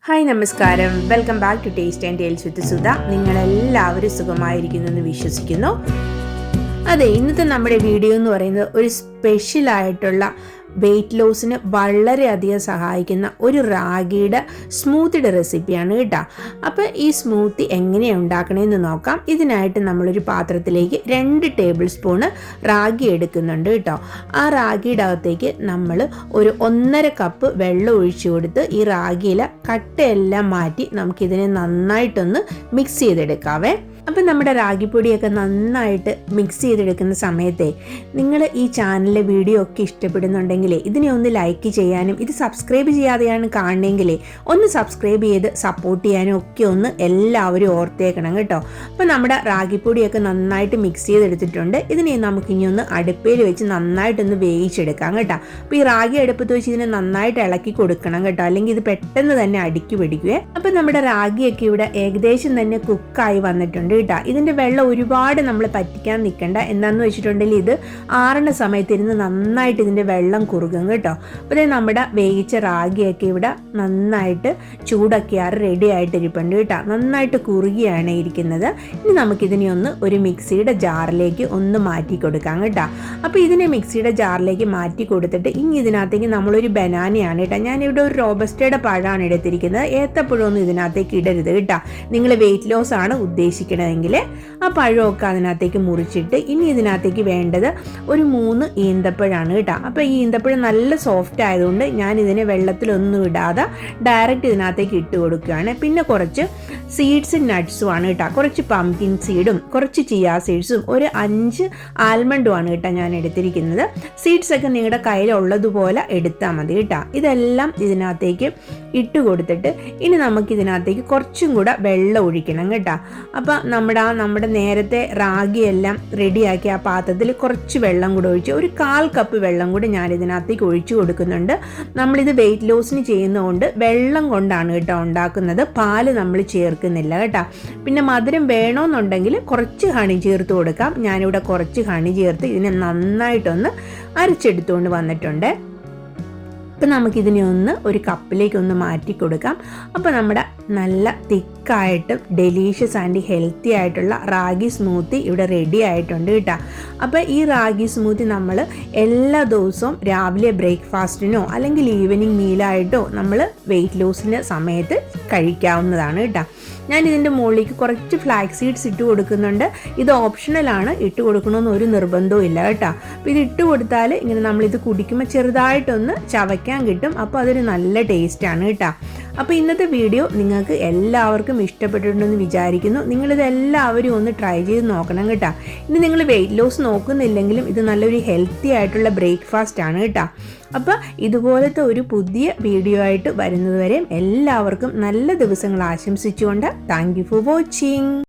Hi നമസ്കാരം, welcome back to Taste and Tales with Sudha. നിങ്ങളെല്ലാവരും സുഖമായിരിക്കുന്നു എന്ന് വിശ്വസിക്കുന്നു. അതെ, ഇന്നത്തെ നമ്മുടെ വീഡിയോ എന്ന് പറയുന്നത് ഒരു സ്പെഷ്യലായിട്ടുള്ള വെയ്റ്റ് ലോസിന് വളരെയധികം സഹായിക്കുന്ന ഒരു റാഗിയുടെ സ്മൂത്തിയുടെ റെസിപ്പിയാണ് കേട്ടോ. അപ്പോൾ ഈ സ്മൂത്തി എങ്ങനെയാണ് ഉണ്ടാക്കണമെന്ന് നോക്കാം. ഇതിനായിട്ട് നമ്മളൊരു പാത്രത്തിലേക്ക് 2 ടേബിൾ സ്പൂണ് റാഗി എടുക്കുന്നുണ്ട് കേട്ടോ. ആ റാഗിയുടെ അകത്തേക്ക് നമ്മൾ ഒരു 1.5 കപ്പ് വെള്ളം ഒഴിച്ചു കൊടുത്ത് ഈ റാഗിയിലെ കട്ടയെല്ലാം മാറ്റി നമുക്കിതിനെ നന്നായിട്ടൊന്ന് മിക്സ് ചെയ്തെടുക്കാവേ. അപ്പം നമ്മുടെ റാഗിപ്പൊടിയൊക്കെ നന്നായിട്ട് മിക്സ് ചെയ്തെടുക്കുന്ന സമയത്തെ നിങ്ങൾ ഈ ചാനലിലെ വീഡിയോ ഒക്കെ ഇഷ്ടപ്പെടുന്നുണ്ടെങ്കിലേ ഇതിനെ ഒന്ന് ലൈക്ക് ചെയ്യാനും ഇത് സബ്സ്ക്രൈബ് ചെയ്യാതെയാണ് കാണണമെങ്കിലേ ഒന്ന് സബ്സ്ക്രൈബ് ചെയ്ത് സപ്പോർട്ട് ചെയ്യാനും ഒക്കെ ഒന്ന് എല്ലാവരും ഓർത്തേക്കണം കേട്ടോ. അപ്പം നമ്മുടെ റാഗിപ്പൊടിയൊക്കെ നന്നായിട്ട് മിക്സ് ചെയ്തെടുത്തിട്ടുണ്ട്. ഇതിനെ നമുക്കിനി ഒന്ന് അടുപ്പയിൽ വെച്ച് നന്നായിട്ടൊന്ന് വേവിച്ചെടുക്കാം കേട്ടോ. അപ്പോൾ ഈ റാഗി അടുപ്പത്ത് വെച്ച് ഇതിനെ നന്നായിട്ട് ഇളക്കി കൊടുക്കണം കേട്ടോ, അല്ലെങ്കിൽ ഇത് പെട്ടെന്ന് തന്നെ അടുക്കി പിടിക്കുവേ. അപ്പം നമ്മുടെ റാഗിയൊക്കെ ഇവിടെ ഏകദേശം തന്നെ കുക്കായി വന്നിട്ടുണ്ട് കേട്ടോ. ഇതിൻ്റെ വെള്ളം ഒരുപാട് നമ്മൾ പറ്റിക്കാൻ നിൽക്കണ്ട. എന്താണെന്ന് വെച്ചിട്ടുണ്ടെങ്കിൽ ഇത് ആറണ സമയത്തിരുന്ന് നന്നായിട്ട് ഇതിൻ്റെ വെള്ളം കുറുകും കേട്ടോ. അപ്പോൾ ഇത് നമ്മുടെ വേവിച്ച റാഗിയൊക്കെ ഇവിടെ നന്നായിട്ട് ചൂടാക്കിയാറ് റെഡി ആയിട്ടിരിപ്പുണ്ട് കേട്ടോ. നന്നായിട്ട് കുറുകിയാണ് ഇരിക്കുന്നത്. ഇനി നമുക്കിതിനെ ഒന്ന് ഒരു മിക്സിയുടെ ജാറിലേക്ക് ഒന്ന് മാറ്റി കൊടുക്കാം കേട്ടോ. അപ്പോൾ ഇതിനെ മിക്സിയുടെ ജാറിലേക്ക് മാറ്റി കൊടുത്തിട്ട് ഇനി ഇതിനകത്തേക്ക് നമ്മളൊരു ബനാനയാണ് കേട്ടോ. ഞാനിവിടെ ഒരു റോബസ്റ്റയുടെ പഴമാണ് എടുത്തിരിക്കുന്നത്. ഏത്തപ്പഴമൊന്നും ഇതിനകത്തേക്ക് ഇടരുത് കേട്ടോ. നിങ്ങൾ വെയിറ്റ് ലോസ് ആണ് ഉദ്ദേശിക്കുന്നത് ആ പഴമൊക്കെ അതിനകത്തേക്ക് മുറിച്ചിട്ട് ഇനി ഇതിനകത്തേക്ക് വേണ്ടത് ഒരു 3 ഈന്തപ്പഴമാണ് കേട്ടോ. അപ്പോൾ ഈ ഈന്തപ്പഴം നല്ല സോഫ്റ്റ് ആയതുകൊണ്ട് ഞാൻ ഇതിനെ വെള്ളത്തിലൊന്നും ഇടാതെ ഡയറക്റ്റ് ഇതിനകത്തേക്ക് ഇട്ട് കൊടുക്കുകയാണ്. പിന്നെ കുറച്ച് സീഡ്സും നട്ട്സും ആണ് കേട്ടോ. കുറച്ച് പംകിൻ സീഡും കുറച്ച് ചിയാ സീഡ്സും ഒരു 5 ആൽമണ്ടും ആണ് കേട്ടോ ഞാൻ എടുത്തിരിക്കുന്നത്. സീഡ്സൊക്കെ നിങ്ങളുടെ കയ്യിലുള്ളതുപോലെ എടുത്താൽ മതി കേട്ടോ. ഇതെല്ലാം ഇതിനകത്തേക്ക് ഇട്ട് കൊടുത്തിട്ട് ഇനി നമുക്കിതിനകത്തേക്ക് കുറച്ചും കൂടെ വെള്ളം ഒഴിക്കണം കേട്ടോ. അപ്പോൾ നമ്മുടെ നേരത്തെ റാഗിയെല്ലാം റെഡിയാക്കി ആ പാത്രത്തിൽ കുറച്ച് വെള്ളം കൂടെ ഒഴിച്ച് ഒരു 1/4 കപ്പ് വെള്ളം കൂടി ഞാൻ ഇതിനകത്തേക്ക് ഒഴിച്ചു കൊടുക്കുന്നുണ്ട്. നമ്മളിത് വെയിറ്റ് ലോസിന് ചെയ്യുന്നതുകൊണ്ട് വെള്ളം കൊണ്ടാണ് കേട്ടോ ഉണ്ടാക്കുന്നത്, പാല് നമ്മൾ ചേർക്കുന്നില്ല കേട്ടോ. പിന്നെ മധുരം വേണമെന്നുണ്ടെങ്കിൽ കുറച്ച് ഹണി ചേർത്ത് കൊടുക്കാം. ഞാനിവിടെ കുറച്ച് ഹണി ചേർത്ത് ഇതിനെ നന്നായിട്ടൊന്ന് അരച്ചെടുത്തുകൊണ്ട് വന്നിട്ടുണ്ട്. അപ്പം നമുക്കിതിനെ ഒന്ന് ഒരു കപ്പിലേക്ക് ഒന്ന് മാറ്റി കൊടുക്കാം. അപ്പോൾ നമ്മുടെ നല്ല തിക്കായിട്ട് ഡെലീഷ്യസ് ആൻഡ് ഹെൽത്തി ആയിട്ടുള്ള റാഗി സ്മൂത്തി ഇവിടെ റെഡി ആയിട്ടുണ്ട് കേട്ടോ. അപ്പോൾ ഈ റാഗി സ്മൂത്തി നമ്മൾ എല്ലാ ദിവസവും രാവിലെ ബ്രേക്ക്ഫാസ്റ്റിനോ അല്ലെങ്കിൽ ഈവനിങ് മീലായിട്ടോ നമ്മൾ വെയിറ്റ് ലോസിൻ്റെ സമയത്ത് കഴിക്കാവുന്നതാണ് കേട്ടോ. ഞാൻ ഇതിൻ്റെ മുകളിലേക്ക് കുറച്ച് ഫ്ലാക്സ് സീഡ്സ് ഇട്ട് കൊടുക്കുന്നുണ്ട്. ഇത് ഓപ്ഷണലാണ്, ഇട്ട് കൊടുക്കണമെന്ന് ഒരു നിർബന്ധവും ഇല്ല കേട്ടോ. അപ്പോൾ ഇത് ഇട്ട് കൊടുത്താൽ ഇങ്ങനെ നമ്മളിത് കുടിക്കുമ്പോൾ ചെറുതായിട്ടൊന്ന് ചവയ്ക്കാൻ കിട്ടും. അപ്പോൾ അതൊരു നല്ല ടേസ്റ്റാണ് കേട്ടോ. അപ്പോൾ ഇന്നത്തെ വീഡിയോ നിങ്ങൾക്ക് എല്ലാവർക്കും ഇഷ്ടപ്പെട്ടിട്ടുണ്ടെന്ന് വിചാരിക്കുന്നു. നിങ്ങളിത് എല്ലാവരും ഒന്ന് ട്രൈ ചെയ്ത് നോക്കണം കേട്ടോ. ഇനി നിങ്ങൾ വെയിറ്റ് ലോസ് നോക്കുന്നില്ലെങ്കിലും ഇത് നല്ലൊരു ഹെൽത്തി ആയിട്ടുള്ള ബ്രേക്ക്ഫാസ്റ്റ് ആണ് കേട്ടോ. അപ്പോൾ ഇതുപോലത്തെ ഒരു പുതിയ വീഡിയോ ആയിട്ട് വരുന്നതുവരെയും എല്ലാവർക്കും നല്ല ദിവസങ്ങൾ ആശംസിച്ചുകൊണ്ട് താങ്ക് യു ഫോർ വാച്ചിങ്.